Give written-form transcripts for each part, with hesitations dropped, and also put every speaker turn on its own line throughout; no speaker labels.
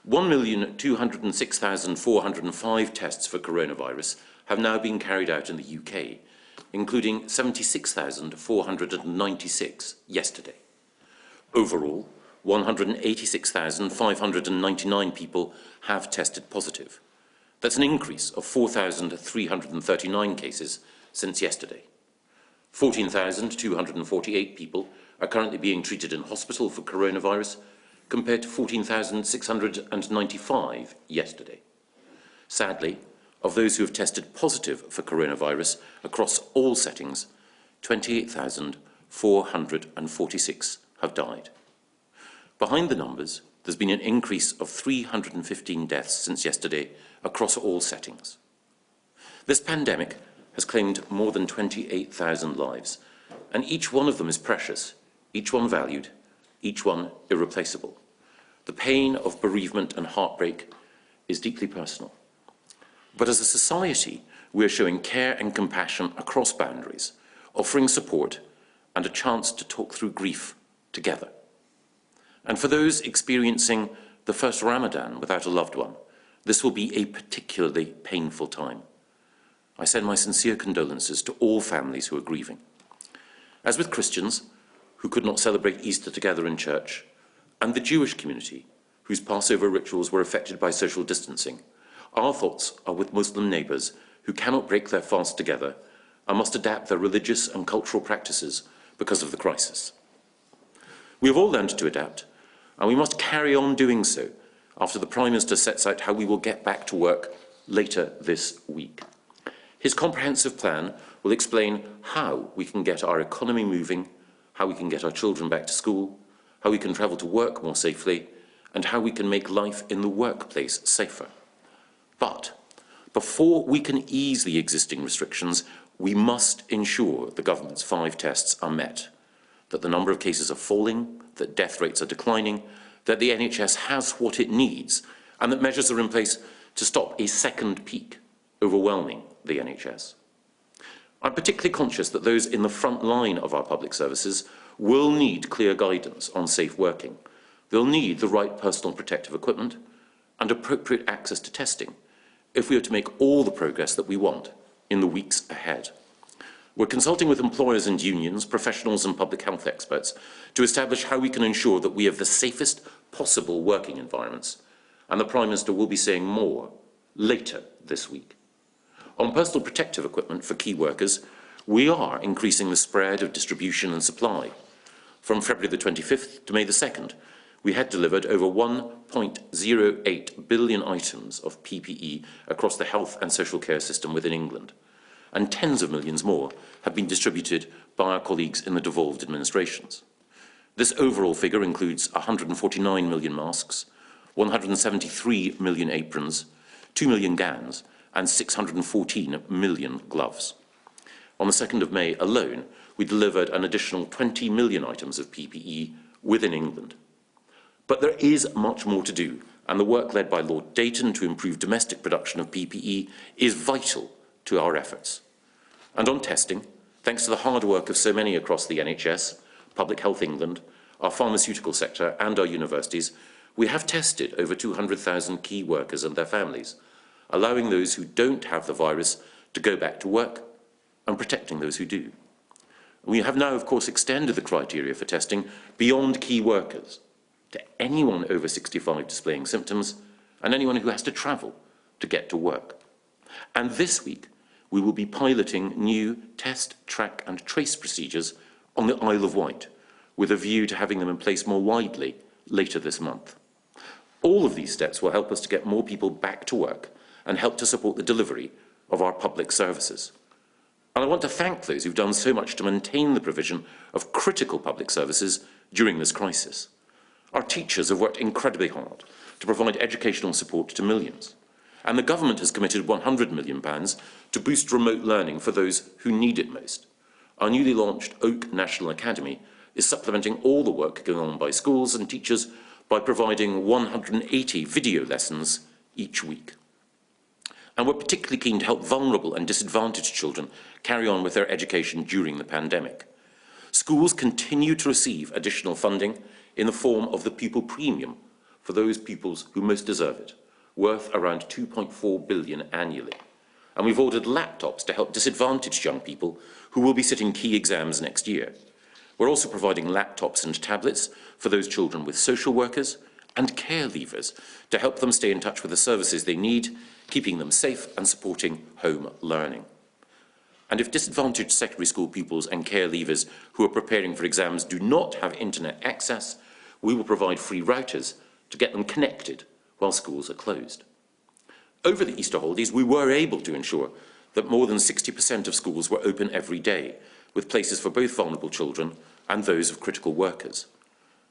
1,206,405 tests for coronavirus have now been carried out in the UK, including 76,496 yesterday. Overall, 186,599 people have tested positive. That's an increase of 4,339 cases since yesterday. 14,248 people are currently being treated in hospital for coronavirus, compared to 14,695 yesterday. Sadly, of those who have tested positive for coronavirus across all settings, 28,446 have died. Behind the numbers, there's been an increase of 315 deaths since yesterday across all settings. This pandemic has claimed more than 28,000 lives, and each one of them is precious, each one valued, each one irreplaceable. The pain of bereavement and heartbreak is deeply personal. But as a society, we are showing care and compassion across boundaries, offering support and a chance to talk through grief together. And for those experiencing the first Ramadan without a loved one, this will be a particularly painful time. I send my sincere condolences to all families who are grieving. As with Christians, who could not celebrate Easter together in church, and the Jewish community, whose Passover rituals were affected by social distancing, our thoughts are with Muslim neighbours who cannot break their fast together and must adapt their religious and cultural practices because of the crisis. We have all learned to adapt, and we must carry on doing so after the Prime Minister sets out how we will get back to work later this week. His comprehensive plan will explain how we can get our economy moving, how we can get our children back to school, how we can travel to work more safely, and how we can make life in the workplace safer. But before we can ease the existing restrictions, we must ensure the government's 5 tests are met, that the number of cases are falling, that death rates are declining, that the NHS has what it needs, and that measures are in place to stop a second peak overwhelming the NHS. I'm particularly conscious that those in the front line of our public services will need clear guidance on safe working. They'll need the right personal protective equipment and appropriate access to testing if we are to make all the progress that we want in the weeks ahead. We're consulting with employers and unions, professionals and public health experts to establish how we can ensure that we have the safest possible working environments, and the Prime Minister will be saying more later this week. On personal protective equipment for key workers, we are increasing the spread of distribution and supply. From February the 25th to May the 2nd, we had delivered over 1.08 billion items of PPE across the health and social care system within England, and tens of millions more have been distributed by our colleagues in the devolved administrations. This overall figure includes 149 million masks, 173 million aprons, 2 million gowns, and 614 million gloves. On the 2nd of May alone, we delivered an additional 20 million items of PPE within England. But there is much more to do, and the work led by Lord Dayton to improve domestic production of PPE is vital to our efforts. And on testing, thanks to the hard work of so many across the NHS, Public Health England, our pharmaceutical sector and our universities, we have tested over 200,000 key workers and their families, allowing those who don't have the virus to go back to work and protecting those who do. We have now, of course, extended the criteria for testing beyond key workers to anyone over 65 displaying symptoms and anyone who has to travel to get to work. And this week, we will be piloting new test, track and trace procedures on the Isle of Wight, with a view to having them in place more widely later this month. All of these steps will help us to get more people back to work and help to support the delivery of our public services. And I want to thank those who've done so much to maintain the provision of critical public services during this crisis. Our teachers have worked incredibly hard to provide educational support to millions, and the government has committed £100 million to boost remote learning for those who need it most. Our newly launched Oak National Academy is supplementing all the work going on by schools and teachers by providing 180 video lessons each week. And we're particularly keen to help vulnerable and disadvantaged children carry on with their education during the pandemic. Schools continue to receive additional funding in the form of the pupil premium for those pupils who most deserve it, worth around 2.4 billion annually. And we've ordered laptops to help disadvantaged young people who will be sitting key exams next year. We're also providing laptops and tablets for those children with social workers and care leavers to help them stay in touch with the services they need, keeping them safe and supporting home learning. And if disadvantaged secondary school pupils and care leavers who are preparing for exams do not have internet access, we will provide free routers to get them connected while schools are closed. Over the Easter holidays, we were able to ensure that more than 60% of schools were open every day, with places for both vulnerable children and those of critical workers.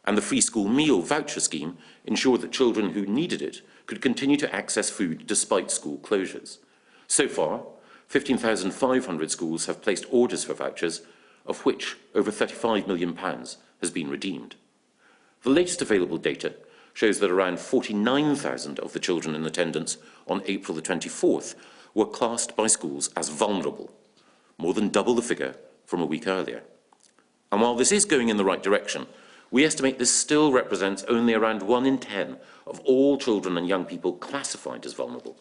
And the free school meal voucher scheme ensured that children who needed it could continue to access food despite school closures. So far, 15,500 schools have placed orders for vouchers, of which over £35 million has been redeemed. The latest available data shows that around 49,000 of the children in attendance on April the 24th were classed by schools as vulnerable, more than double the figure from a week earlier. And while this is going in the right direction, we estimate this still represents only around 1 in 10 of all children and young people classified as vulnerable.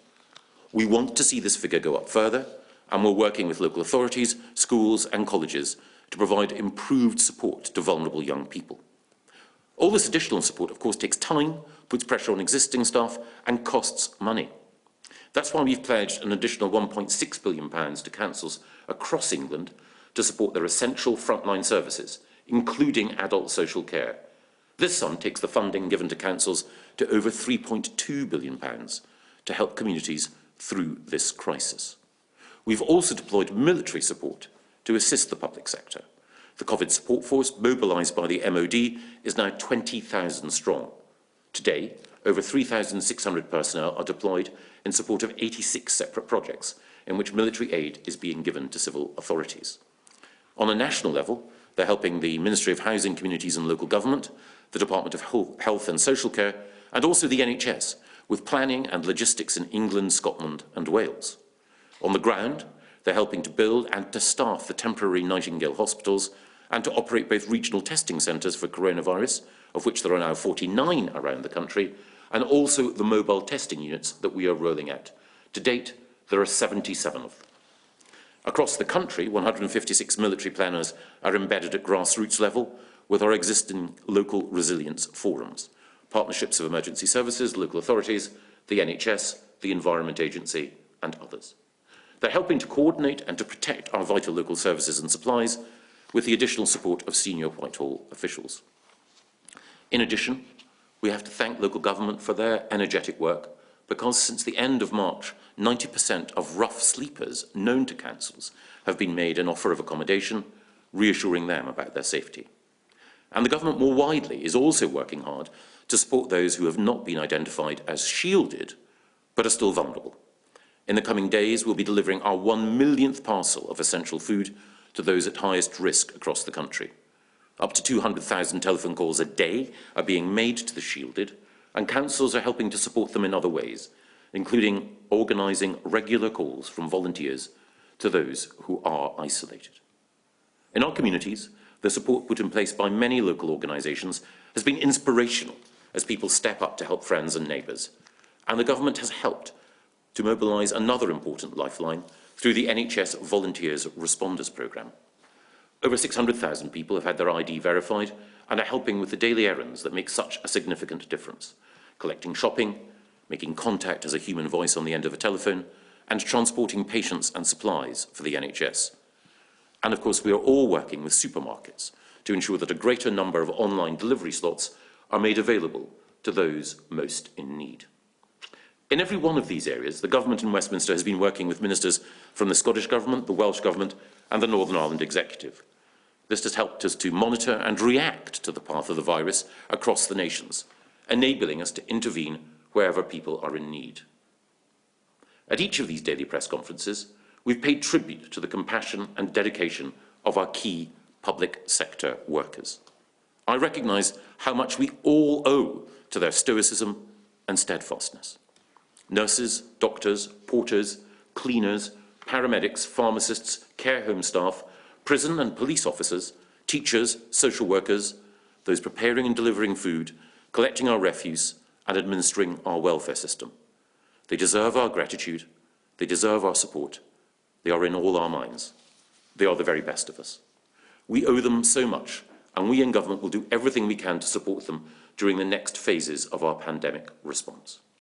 We want to see this figure go up further, and we're working with local authorities, schools and colleges to provide improved support to vulnerable young people. All this additional support, of course, takes time, puts pressure on existing staff and costs money. That's why we've pledged an additional £1.6 billion to councils across England to support their essential frontline services, including adult social care. This sum takes the funding given to councils to over £3.2 billion to help communities through this crisis. We've also deployed military support to assist the public sector. The COVID support force, mobilised by the MOD, is now 20,000 strong. Today, over 3,600 personnel are deployed in support of 86 separate projects in which military aid is being given to civil authorities. On a national level, they're helping the Ministry of Housing, Communities and Local Government, the Department of Health and Social Care, and also the NHS, with planning and logistics in England, Scotland and Wales. On the ground, they're helping to build and to staff the temporary Nightingale hospitals and to operate both regional testing centres for coronavirus, of which there are now 49 around the country, and also the mobile testing units that we are rolling out. To date, there are 77 of them. Across the country, 156 military planners are embedded at grassroots level with our existing local resilience forums, partnerships of emergency services, local authorities, the NHS, the Environment Agency and others. They're helping to coordinate and to protect our vital local services and supplies with the additional support of senior Whitehall officials. In addition, we have to thank local government for their energetic work, because since the end of March, 90% of rough sleepers known to councils have been made an offer of accommodation, reassuring them about their safety. And the government more widely is also working hard to support those who have not been identified as shielded, but are still vulnerable. In the coming days, we'll be delivering our 1 millionth parcel of essential food to those at highest risk across the country. Up to 200,000 telephone calls a day are being made to the shielded, and councils are helping to support them in other ways, including organising regular calls from volunteers to those who are isolated. In our communities, the support put in place by many local organisations has been inspirational as people step up to help friends and neighbours, and the government has helped to mobilise another important lifeline through the NHS Volunteers Responders programme. Over 600,000 people have had their ID verified and are helping with the daily errands that make such a significant difference, collecting shopping, making contact as a human voice on the end of a telephone, and transporting patients and supplies for the NHS. And of course, we are all working with supermarkets to ensure that a greater number of online delivery slots are made available to those most in need. In every one of these areas, the government in Westminster has been working with ministers from the Scottish Government, the Welsh Government and the Northern Ireland Executive. This has helped us to monitor and react to the path of the virus across the nations, enabling us to intervene wherever people are in need. At each of these daily press conferences, we've paid tribute to the compassion and dedication of our key public sector workers. I recognise how much we all owe to their stoicism and steadfastness. Nurses, doctors, porters, cleaners, paramedics, pharmacists, care home staff, prison and police officers, teachers, social workers, those preparing and delivering food, collecting our refuse, and administering our welfare system. They deserve our gratitude. They deserve our support. They are in all our minds. They are the very best of us. We owe them so much, and we in government will do everything we can to support them during the next phases of our pandemic response.